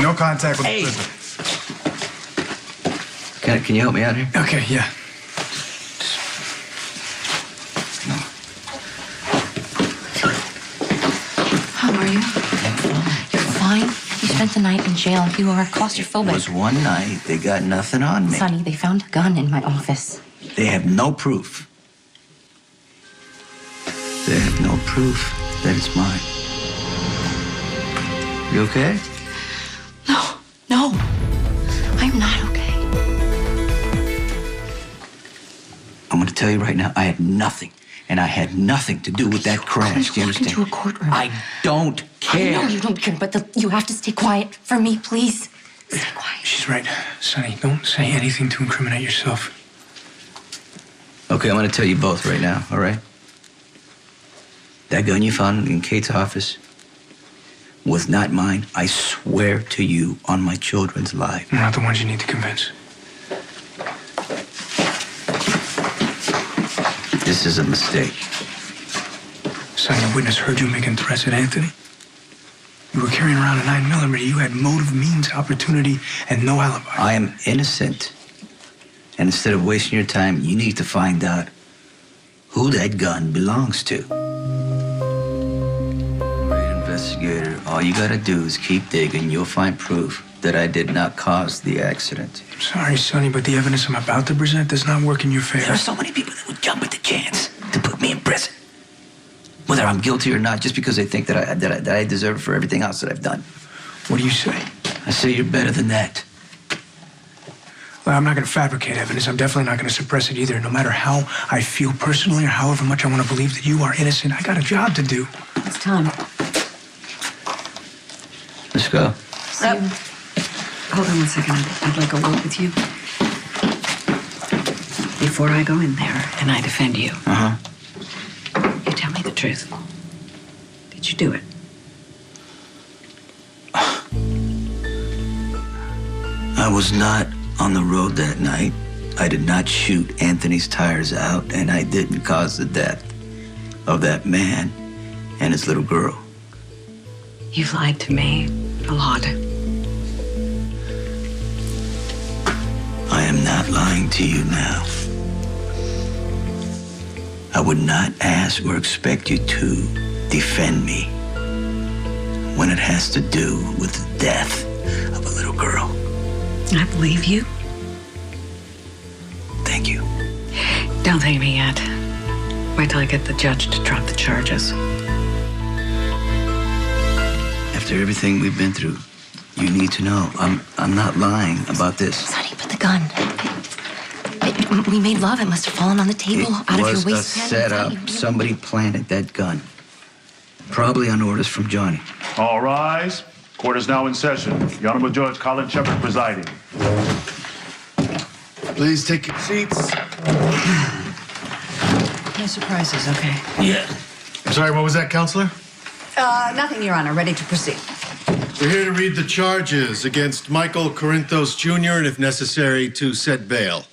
No contact with the prisoner. Can you help me out here? Okay, yeah. How are you? You're fine? You spent the night in jail. You are claustrophobic. It was one night. They got nothing on me. Sonny, they found a gun in my office. They have no proof. They have no proof that it's mine. You okay? No. I'm not okay. I'm going to tell you right now, I had nothing. And I had nothing to do with that crash. Do you understand? Into a courtroom. I don't care. I know you don't care, but you have to stay quiet for me, please. Stay quiet. She's right. Sonny, don't say anything to incriminate yourself. Okay, I'm going to tell you both right now, all right? That gun you found in Kate's office was not mine. I swear to you on my children's lives. We're not the ones you need to convince. This is a mistake. Sonny, a witness heard you making threats at Anthony. You were carrying around a 9mm. You had motive, means, opportunity, and no alibi. I am innocent. And instead of wasting your time, you need to find out who that gun belongs to. Great investigator, all you gotta do is keep digging. You'll find proof that I did not cause the accident. I'm sorry, Sonny, but the evidence I'm about to present does not work in your favor. There are so many people that would jump at the chance to put me in prison. Whether I'm guilty or not, just because they think that I deserve it for everything else that I've done. What do you say? I say you're better than that. Well, I'm not going to fabricate evidence. I'm definitely not going to suppress it either. No matter how I feel personally or however much I want to believe that you are innocent, I got a job to do. It's time. Let's go. Hold on one second. I'd like a word with you. Before I go in there and I defend you, you tell me the truth. Did you do it? I was not on the road that night. I did not shoot Anthony's tires out, and I didn't cause the death of that man and his little girl. You've lied to me a lot. I am not lying to you now. I would not ask or expect you to defend me when it has to do with the death of a little girl. I believe you. Thank you. Don't thank me yet. Wait till I get the judge to drop the charges. After everything we've been through, you need to know I'm not lying about this. Sonny, but the gun. We made love. It must have fallen on the table out of your waistband. It was a setup. Somebody planted that gun. Probably on orders from Johnny. All rise. Court is now in session. The Honorable Judge Colin Shepard presiding. Please take your seats. No surprises, okay? Yeah. I'm sorry, what was that, Counselor? Nothing, Your Honor. Ready to proceed. We're here to read the charges against Michael Corinthos Jr. and, if necessary, to set bail.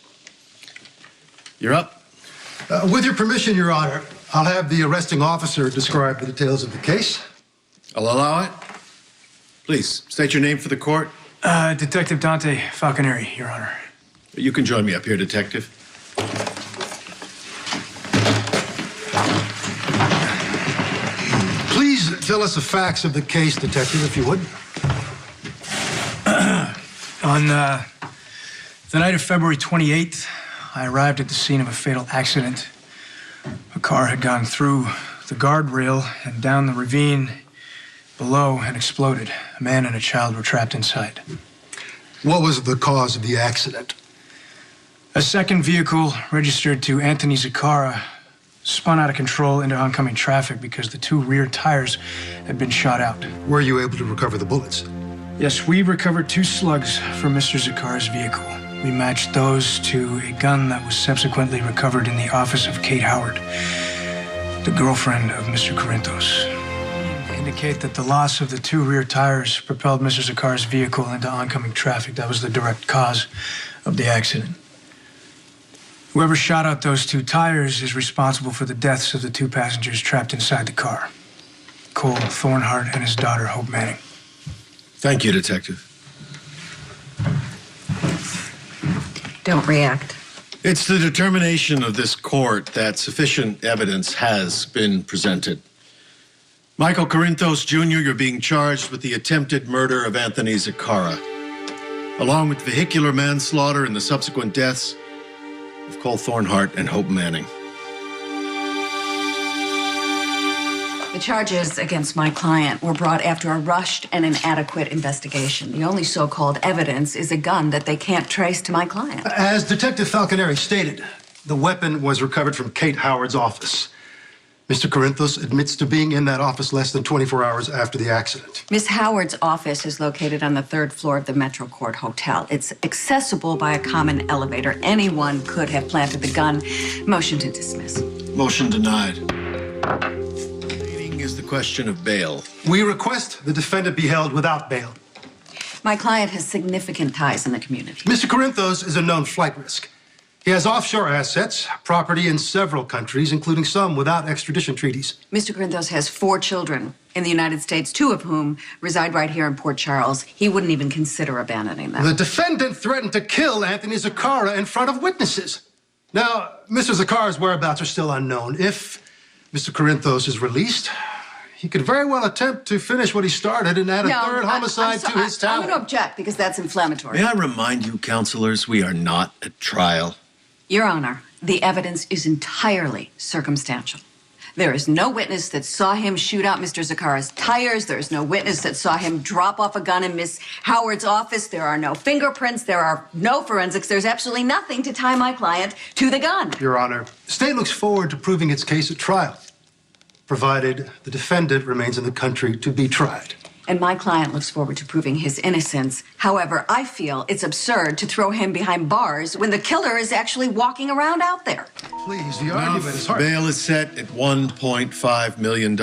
You're up. With your permission, Your Honor, I'll have the arresting officer describe the details of the case. I'll allow it. Please, state your name for the court. Detective Dante Falconeri, Your Honor. You can join me up here, Detective. Please tell us the facts of the case, Detective, if you would. On the night of February 28th, I arrived at the scene of a fatal accident. A car had gone through the guardrail and down the ravine below and exploded. A man and a child were trapped inside. What was the cause of the accident? A second vehicle registered to Anthony Zakara spun out of control into oncoming traffic because the two rear tires had been shot out. Were you able to recover the bullets? Yes, we recovered 2 slugs from Mr. Zakara's vehicle. We matched those to a gun that was subsequently recovered in the office of Kate Howard, the girlfriend of Mr. Corinthos. They indicate that the loss of the 2 rear tires propelled Mr. Zakara's vehicle into oncoming traffic. That was the direct cause of the accident. Whoever shot out those 2 tires is responsible for the deaths of the 2 passengers trapped inside the car. Cole Thornhart and his daughter, Hope Manning. Thank you, Detective. Don't react. It's the determination of this court that sufficient evidence has been presented. Michael Corinthos Jr., you're being charged with the attempted murder of Anthony Zakara, along with vehicular manslaughter and the subsequent deaths of Cole Thornhart and Hope Manning. The charges against my client were brought after a rushed and inadequate investigation. The only so-called evidence is a gun that they can't trace to my client. As Detective Falconeri stated, the weapon was recovered from Kate Howard's office. Mr. Corinthos admits to being in that office less than 24 hours after the accident. Miss Howard's office is located on the 3rd floor of the Metro Court Hotel. It's accessible by a common elevator. Anyone could have planted the gun. Motion to dismiss. Motion denied. Remaining is the question of bail. We request the defendant be held without bail. My client has significant ties in the community. Mr. Corinthos is a known flight risk. He has offshore assets, property in several countries, including some without extradition treaties. Mr. Corinthos has 4 children in the United States, 2 of whom reside right here in Port Charles. He wouldn't even consider abandoning them. The defendant threatened to kill Anthony Zakara in front of witnesses. Now, Mr. Zakara's whereabouts are still unknown. If Mr. Corinthos is released, he could very well attempt to finish what he started and add a third homicide to his I'm tally. going to object because that's inflammatory. May I remind you, counselors, we are not at trial. Your Honor, the evidence is entirely circumstantial. There is no witness that saw him shoot out Mr. Zakara's tires. There is no witness that saw him drop off a gun in Miss Howard's office. There are no fingerprints. There are no forensics. There's absolutely nothing to tie my client to the gun. Your Honor, the state looks forward to proving its case at trial, provided the defendant remains in the country to be tried. And my client looks forward to proving his innocence. However, I feel it's absurd to throw him behind bars when the killer is actually walking around out there. Please, the argument is hard. Bail is set at $1.5 million.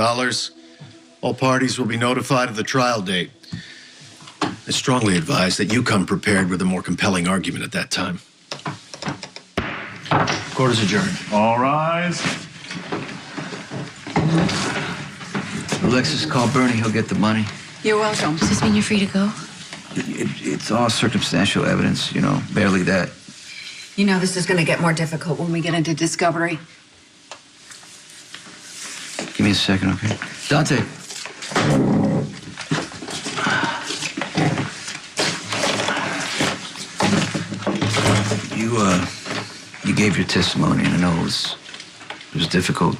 All parties will be notified of the trial date. I strongly advise that you come prepared with a more compelling argument at that time. Court is adjourned. All rise. Alexis, call Bernie. He'll get the money. You're welcome. Does this mean you're free to go? It's all circumstantial evidence, you know, barely that. You know this is going to get more difficult when we get into discovery. Give me a second, okay? Dante. You gave your testimony, and I know it was difficult.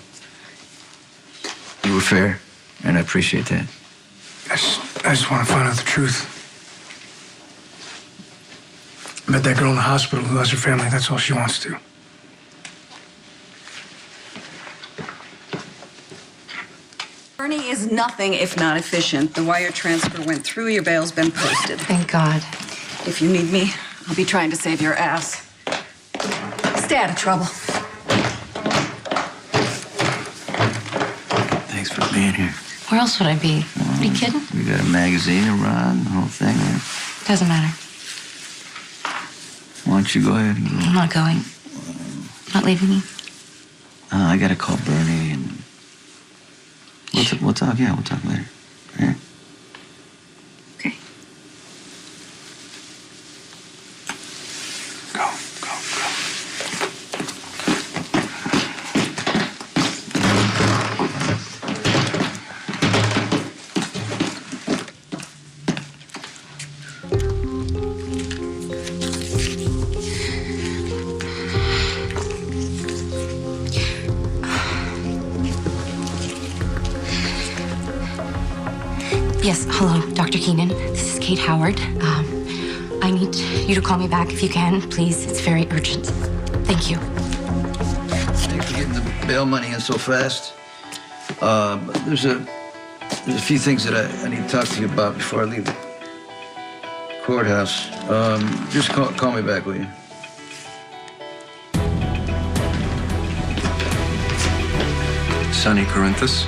You were fair, and I appreciate that. I just want to find out the truth. I met that girl in the hospital who loves her family. That's all she wants to. Bernie is nothing if not efficient. The wire transfer went through. Your bail's been posted. Thank God. If you need me, I'll be trying to save your ass. Stay out of trouble. Thanks for being here. Where else would I be? Are you kidding? We got a magazine to run, the whole thing. Right? Doesn't matter. Why don't you go ahead and go? I'm not going. Not leaving me. I gotta call Bernie and we'll talk. Yeah, we'll talk later. Yeah. Okay. Go. Yes, hello, Dr. Keenan. This is Kate Howard. I need you to call me back if you can, please. It's very urgent. Thank you. Thanks for getting the bail money in so fast. There's a few things that I need to talk to you about before I leave the courthouse. Just call me back, will you? Sonny Corinthos?